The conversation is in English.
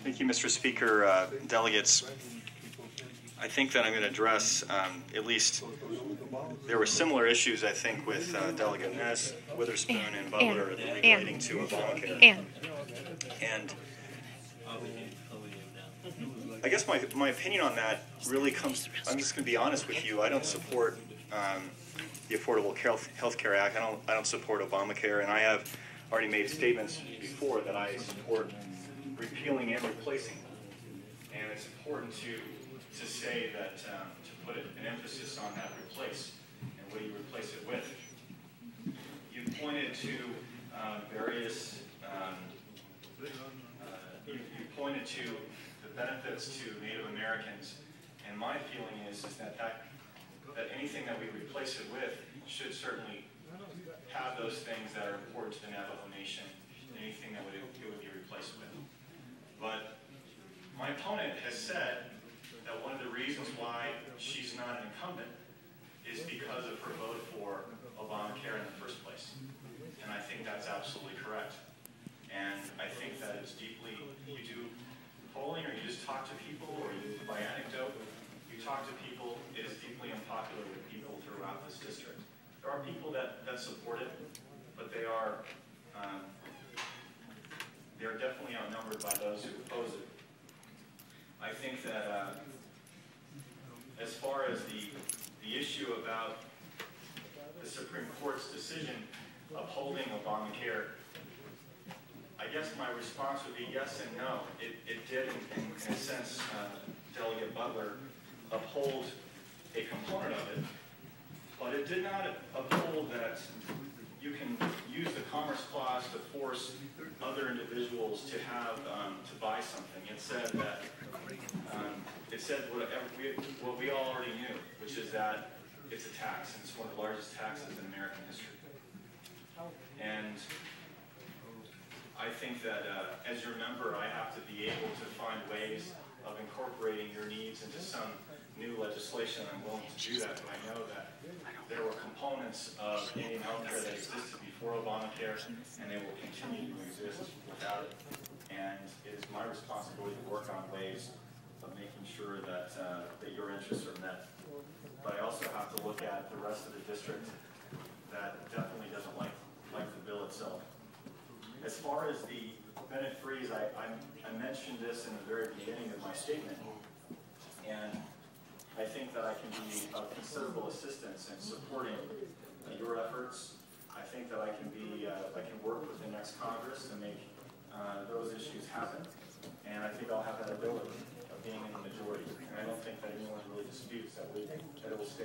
Thank you, Mr. Speaker. Delegates, I think that I'm going to address at least there were similar issues, I think, with Delegate Ness, Witherspoon, and Butler relating to Obamacare. And I guess my opinion on that really comes, I'm just going to be honest with you, I don't support the Affordable Health Care Act. I don't support Obamacare, and I have already made statements before that I support repealing and replacing. And it's important to say that, to put an emphasis on that replace, and what do you replace it with? You pointed to various, you pointed to the benefits to Native Americans, and my feeling is that anything that we replace it with should certainly have those things that are important to the Navajo Nation, and anything that it would be replaced with. But my opponent has said that one of the reasons why she's not an incumbent is because of her vote for Obamacare in the first place. And I think that's absolutely correct. And I think that it's deeply, you do polling or you just talk to people or you, by anecdote, you talk to people, it is deeply unpopular with people throughout this district. There are people that support it, but they are definitely outnumbered by those who oppose it. I think that as far as the issue about the Supreme Court's decision upholding Obamacare, I guess my response would be yes and no. It did, in a sense, Delegate Butler, uphold a component of it, but it did not uphold that you can use the Commerce Clause to force other individuals to have to buy something. It said that what we all already knew, which is that it's a tax, and it's one of the largest taxes in American history. And I think that as your member, I have to be able to find ways of incorporating your needs into some new legislation. I'm willing to do that, but I know that there were components of Indian healthcare that existed before Obamacare, and they will continue to exist without it. And it is my responsibility to work on ways of making sure that that your interests are met. But I also have to look at the rest of the district that definitely doesn't like the bill itself. As far as the Bennett freeze, I mentioned this in the very beginning of my statement, and I think that I can be of considerable assistance in supporting your efforts. I think that I can work with the next Congress to make those issues happen, and I think I'll have that ability of being in the majority. And I don't think that anyone really disputes that it will stay